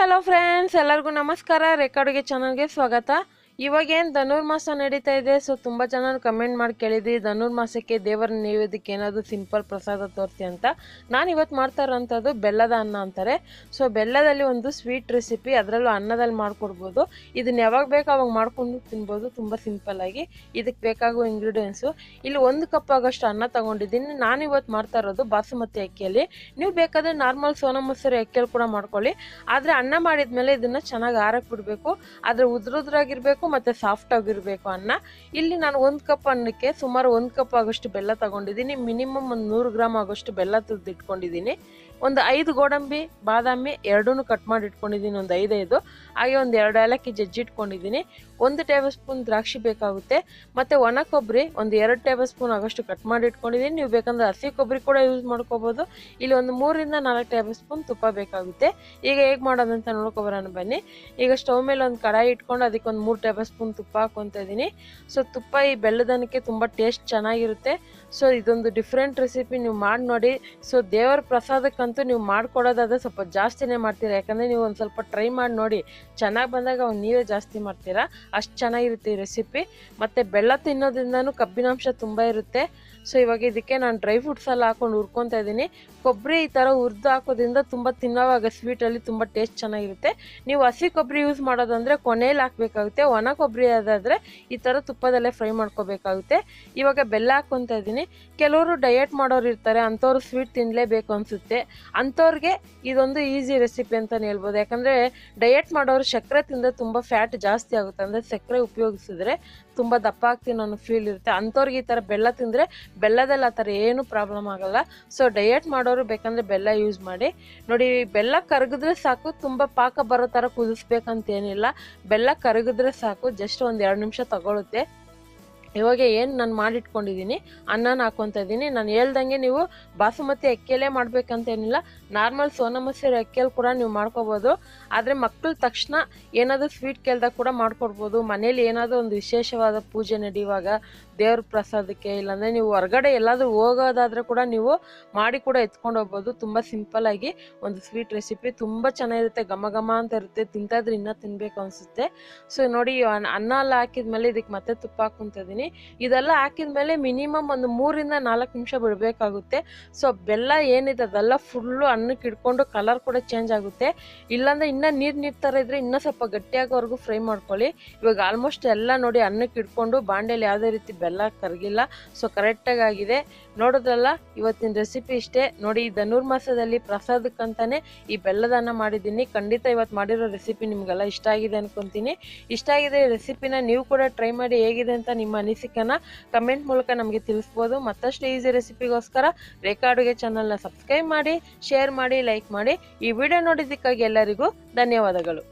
Hello friends, ಎಲ್ಲರಿಗೂ ನಮಸ್ಕಾರ. ರೆಕಾರ್ಡ್ಗೆ ಚಾನಲ್ಗೆ ಸ್ವಾಗತ. ಇವಾಗೇನು ಧನುರ್ಮಾಸ ನಡೀತಾ ಇದೆ. ಸೊ ತುಂಬ ಜನ ಕಮೆಂಟ್ ಮಾಡಿ ಕೇಳಿದ್ರಿ, ಧನುರ್ಮಾಸಕ್ಕೆ ದೇವರ ನೈವೇದ್ಯಕ್ಕೆ ಏನಾದರೂ ಸಿಂಪಲ್ ಪ್ರಸಾದ ತೋರಿಸಿ ಅಂತ. ನಾನು ಇವತ್ತು ಮಾಡ್ತಾ ಇರೋಂಥದ್ದು ಬೆಲ್ಲದ ಅನ್ನ ಅಂತಾರೆ. ಸೊ ಬೆಲ್ಲದಲ್ಲಿ ಒಂದು ಸ್ವೀಟ್ ರೆಸಿಪಿ, ಅದರಲ್ಲೂ ಅನ್ನದಲ್ಲಿ ಮಾಡ್ಕೊಡ್ಬೋದು. ಇದನ್ನ ಯಾವಾಗ ಬೇಕು ಅವಾಗ ಮಾಡ್ಕೊಂಡು ತಿನ್ಬೋದು, ತುಂಬ ಸಿಂಪಲ್ಲಾಗಿ. ಇದಕ್ಕೆ ಬೇಕಾಗುವ ಇಂಗ್ರೀಡಿಯೆಂಟ್ಸು ಇಲ್ಲಿ 1 ಕಪ್ ಆಗೋಷ್ಟು ಅನ್ನ ತೊಗೊಂಡಿದ್ದೀನಿ. ನಾನು ಇವತ್ತು ಮಾಡ್ತಾ ಇರೋದು ಬಾಸುಮತಿ ಅಕ್ಕಿಯಲ್ಲಿ. ನೀವು ಬೇಕಾದರೆ ನಾರ್ಮಲ್ ಸೋನಾ ಮಸೂರಿ ಅಕ್ಕಿಯಲ್ಲಿ ಕೂಡ ಮಾಡ್ಕೊಳ್ಳಿ. ಆದರೆ ಅನ್ನ ಮಾಡಿದ್ಮೇಲೆ ಇದನ್ನು ಚೆನ್ನಾಗಿ ಆರಕ್ಕೆ ಬಿಡಬೇಕು. ಆದರೆ ಉದ್ರುದ್ರಾಗಿರಬೇಕು ಮತ್ತು ಸಾಫ್ಟ್ ಆಗಿರಬೇಕು ಅನ್ನ. ಇಲ್ಲಿ ನಾನು 1 ಕಪ್ ಅನ್ನಕ್ಕೆ ಸುಮಾರು 1 ಕಪ್ ಆಗೋಷ್ಟು ಬೆಲ್ಲ ತಗೊಂಡಿದ್ದೀನಿ. ಮಿನಿಮಮ್ ಒಂದು 100 ಗ್ರಾಮ್ ಆಗೋಷ್ಟು ಬೆಲ್ಲ ತುರಿದು ಇಟ್ಕೊಂಡಿದ್ದೀನಿ. ಒಂದು 5 ಗೋಡಂಬಿ, ಬಾದಾಮಿ ಎರಡೂ ಕಟ್ ಮಾಡಿ ಇಟ್ಕೊಂಡಿದ್ದೀನಿ, ಒಂದು 5 ಹಾಗೆ ಒಂದು 2 ಏಲಕ್ಕಿ ಜಜ್ಜಿ ಇಟ್ಕೊಂಡಿದ್ದೀನಿ. 1 ಟೇಬಲ್ ಸ್ಪೂನ್ ದ್ರಾಕ್ಷಿ ಬೇಕಾಗುತ್ತೆ. ಮತ್ತು ಒಣ ಕೊಬ್ಬರಿ ಒಂದು 2 ಟೇಬಲ್ ಸ್ಪೂನ್ ಆಗೋಷ್ಟು ಕಟ್ ಮಾಡಿ ಇಟ್ಕೊಂಡಿದ್ದೀನಿ. ನೀವು ಬೇಕಂದ್ರೆ ಹಸಿ ಕೊಬ್ಬರಿ ಕೂಡ ಯೂಸ್ ಮಾಡ್ಕೋಬೋದು. ಇಲ್ಲಿ ಒಂದು 3 ರಿಂದ 4 ಟೇಬಲ್ ಸ್ಪೂನ್ ತುಪ್ಪ ಬೇಕಾಗುತ್ತೆ. ಈಗ ಹೇಗೆ ಮಾಡೋದಂತ ನೋಡ್ಕೊಬರೋಣ ಬನ್ನಿ. ಈಗ ಸ್ಟವ್ ಮೇಲೆ ಒಂದು ಕಡಾಯಿ ಇಟ್ಕೊಂಡು ಅದಕ್ಕೆ ಒಂದು 3 ಟೇಬಲ್ ಸ್ಪೂನ್ ತುಪ್ಪ ಹಾಕ್ಕೊತಾ ಇದ್ದೀನಿ. ಸೊ ತುಪ್ಪ ಈ ಬೆಲ್ಲದನಕ್ಕೆ ತುಂಬ ಟೇಸ್ಟ್ ಚೆನ್ನಾಗಿರುತ್ತೆ. ಸೊ ಇದೊಂದು ಡಿಫ್ರೆಂಟ್ ರೆಸಿಪಿ, ನೀವು ಮಾಡಿ ನೋಡಿ. ಸೊ ದೇವರ ಪ್ರಸಾದಕ್ಕಂತೂ ನೀವು ಮಾಡ್ಕೊಡೋದಾದ್ರೆ ಸ್ವಲ್ಪ ಜಾಸ್ತಿನೇ ಮಾಡ್ತೀರಾ, ಯಾಕಂದರೆ ನೀವು ಒಂದು ಸ್ವಲ್ಪ ಟ್ರೈ ಮಾಡಿ ನೋಡಿ. ಚೆನ್ನಾಗಿ ಬಂದಾಗ ಅವ್ನು ನೀವೇ ಜಾಸ್ತಿ ಮಾಡ್ತೀರಾ, ಅಷ್ಟು ಚೆನ್ನಾಗಿರುತ್ತೆ ಈ ರೆಸಿಪಿ. ಮತ್ತು ಬೆಲ್ಲ ತಿನ್ನೋದ್ರಿಂದನೂ ಕಬ್ಬಿನಾಂಶ ತುಂಬ ಇರುತ್ತೆ. ಸೊ ಇವಾಗ ಇದಕ್ಕೆ ನಾನು ಡ್ರೈ ಫ್ರೂಟ್ಸ್ ಎಲ್ಲ ಹಾಕೊಂಡು ಹುರ್ಕೊತಾ ಇದ್ದೀನಿ. ಕೊಬ್ಬರಿ ಈ ಥರ ಹುರಿದು ಹಾಕೋದ್ರಿಂದ ತುಂಬ ತಿನ್ನೋವಾಗ ಸ್ವೀಟಲ್ಲಿ ತುಂಬ ಟೇಸ್ಟ್ ಚೆನ್ನಾಗಿರುತ್ತೆ. ನೀವು ಹಸಿ ಕೊಬ್ಬರಿ ಯೂಸ್ ಮಾಡೋದಂದರೆ ಕೊನೆಯಲ್ಲಿ ಹಾಕಬೇಕಾಗುತ್ತೆ. ಒಣ ಕೊಬ್ಬರಿ ಅದಾದರೆ ಈ ಥರ ತುಪ್ಪದಲ್ಲೇ ಫ್ರೈ ಮಾಡ್ಕೋಬೇಕಾಗುತ್ತೆ. ಇವಾಗ ಬೆಲ್ಲ ಹಾಕ್ಕೊತಾ ಇದ್ದೀನಿ. ಕೆಲವರು ಡಯಟ್ ಮಾಡೋರು ಇರ್ತಾರೆ, ಅಂಥವ್ರು ಸ್ವೀಟ್ ತಿನ್ನಲೇಬೇಕು ಅನಿಸುತ್ತೆ. ಅಂಥವ್ರಿಗೆ ಇದೊಂದು ಈಸಿ ರೆಸಿಪಿ ಅಂತಲೇ ಹೇಳ್ಬೋದು. ಯಾಕಂದರೆ ಡಯಟ್ ಮಾಡೋರು ಸಕ್ಕರೆ ತಿಂದರೆ ತುಂಬ ಫ್ಯಾಟ್ ಜಾಸ್ತಿ ಆಗುತ್ತೆ, ಅಂದರೆ ಸಕ್ಕರೆ ಉಪಯೋಗಿಸಿದ್ರೆ ತುಂಬ ದಪ್ಪ ಆಗ್ತೀನಿ ಅನ್ನೋ ಫೀಲ್ ಇರುತ್ತೆ. ಅಂಥವ್ರಿಗೆ ಈ ಥರ ಬೆಲ್ಲ ತಿಂದರೆ ಬೆಲ್ಲದಲ್ಲಿ ಆ ಥರ ಏನೂ ಪ್ರಾಬ್ಲಮ್ ಆಗೋಲ್ಲ. ಸೊ ಡಯಟ್ ಮಾಡೋರು ಬೇಕಂದರೆ ಬೆಲ್ಲ ಯೂಸ್ ಮಾಡಿ ನೋಡಿ. ಬೆಲ್ಲ ಕರಗಿದ್ರೆ ಸಾಕು, ತುಂಬ ಪಾಕ ಬರೋ ಥರ ಕುದಿಸ್ಬೇಕಂತೇನಿಲ್ಲ. ಬೆಲ್ಲ ಕರಗಿದ್ರೆ ಸಾಕು, ಜಸ್ಟ್ ಒಂದು 2 ನಿಮಿಷ ತಗೊಳುತ್ತೆ. ಇವಾಗ ಏನು ನಾನು ಮಾಡಿಟ್ಕೊಂಡಿದ್ದೀನಿ ಅನ್ನನ ಹಾಕ್ಕೊತಾ ಇದ್ದೀನಿ. ನಾನು ಹೇಳ್ದಂಗೆ ನೀವು ಬಾಸುಮತಿ ಅಕ್ಕಿಯಲ್ಲೇ ಮಾಡಬೇಕಂತೇನಿಲ್ಲ, ನಾರ್ಮಲ್ ಸೋನಾ ಮಸೂರಿ ಅಕ್ಕಿಯಲ್ಲಿ ಕೂಡ ನೀವು ಮಾಡ್ಕೋಬೋದು. ಆದರೆ ಮಕ್ಕಳು ತಕ್ಷಣ ಏನಾದರೂ ಸ್ವೀಟ್ ಕೇಳಿದಾಗ ಕೂಡ ಮಾಡ್ಕೊಡ್ಬೋದು. ಮನೇಲಿ ಏನಾದರೂ ಒಂದು ವಿಶೇಷವಾದ ಪೂಜೆ ನಡೆಯುವಾಗ, ದೇವ್ರ ಪ್ರಸಾದಕ್ಕೆ, ಇಲ್ಲಾಂದರೆ ನೀವು ಹೊರಗಡೆ ಎಲ್ಲಾದರೂ ಹೋಗೋದಾದರೆ ಕೂಡ ನೀವು ಮಾಡಿ ಕೂಡ ಎತ್ಕೊಂಡು ಹೋಗ್ಬೋದು. ತುಂಬ ಸಿಂಪಲ್ಲಾಗಿ ಒಂದು ಸ್ವೀಟ್ ರೆಸಿಪಿ, ತುಂಬ ಚೆನ್ನಾಗಿರುತ್ತೆ, ಘಮ ಘಮ ಅಂತ ಇರುತ್ತೆ. ತಿಂತಾಯಿದ್ರೆ ಇನ್ನೂ ತಿನ್ನಬೇಕು ಅನಿಸುತ್ತೆ. ಸೊ ನೋಡಿ, ಅನ್ನ ಎಲ್ಲ ಹಾಕಿದ್ಮೇಲೆ ಇದಕ್ಕೆ ಮತ್ತೆ ತುಪ್ಪ ಹಾಕ್ಕೊತಾ ಇದ್ದೀನಿ. ಇದೆಲ್ಲ ಹಾಕಿದ್ಮೇಲೆ ಮಿನಿಮಮ್ ಒಂದು 3 ರಿಂದ 4 ನಿಮಿಷ ಬಿಡಬೇಕಾಗುತ್ತೆ. ಸೊ ಬೆಲ್ಲ ಏನಿದೆ ಅದೆಲ್ಲ ಫುಲ್ಲು ಅನ್ನಕ್ಕೆ ಇಟ್ಕೊಂಡು ಕಲರ್ ಕೂಡ ಚೇಂಜ್ ಆಗುತ್ತೆ. ಇಲ್ಲಾಂದರೆ ಇನ್ನೂ ನೀರು ಥರ ಇದ್ದರೆ ಇನ್ನೂ ಸ್ವಲ್ಪ ಗಟ್ಟಿಯಾಗೋವರೆಗೂ ಫ್ರೈ ಮಾಡ್ಕೊಳ್ಳಿ. ಇವಾಗ ಆಲ್ಮೋಸ್ಟ್ ಎಲ್ಲ ನೋಡಿ ಅನ್ನಕ್ಕೆ ಇಟ್ಕೊಂಡು ಬಾಂಡೆಯಲ್ಲಿ ಯಾವುದೇ ರೀತಿ ಬೆಲ್ಲ ಕರಗಿಲ್ಲ. ಸೊ ಕರೆಕ್ಟಾಗಿ ಆಗಿದೆ. ನೋಡೋದ್ರಲ್ಲ, ಇವತ್ತಿನ ರೆಸಿಪಿ ಇಷ್ಟೇ ನೋಡಿ. ಈ ಧನುರ್ಮಾಸದಲ್ಲಿ ಪ್ರಸಾದಕ್ಕಂತಾನೆ ಈ ಬೆಲ್ಲದ ಅನ್ನ ಮಾಡಿದ್ದೀನಿ. ಖಂಡಿತ ಇವತ್ತು ಮಾಡಿರೋ ರೆಸಿಪಿ ನಿಮಗೆಲ್ಲ ಇಷ್ಟ ಆಗಿದೆ ಅನ್ಕೊತೀನಿ. ಇಷ್ಟ ಆಗಿದೆ ಈ ರೆಸಿಪಿನ ನೀವು ಕೂಡ ಟ್ರೈ ಮಾಡಿ, ಹೇಗಿದೆ ಅಂತ ನಿಮ್ಮ ಅನಿಸಿಕೆನ ಕಮೆಂಟ್ ಮೂಲಕ ನಮಗೆ ತಿಳಿಸ್ಬೋದು. ಮತ್ತಷ್ಟು ಈಸಿ ರೆಸಿಪಿಗೋಸ್ಕರ ರೇಖಾ ಅಡುಗೆ ಚಾನಲ್ನ ಸಬ್ಸ್ಕ್ರೈಬ್ ಮಾಡಿ, ಶೇರ್ ಮಾಡಿ, ಲೈಕ್ ಮಾಡಿ. ಈ ವಿಡಿಯೋ ನೋಡಿದ್ದಕ್ಕಾಗಿ ಎಲ್ಲರಿಗೂ ಧನ್ಯವಾದಗಳು.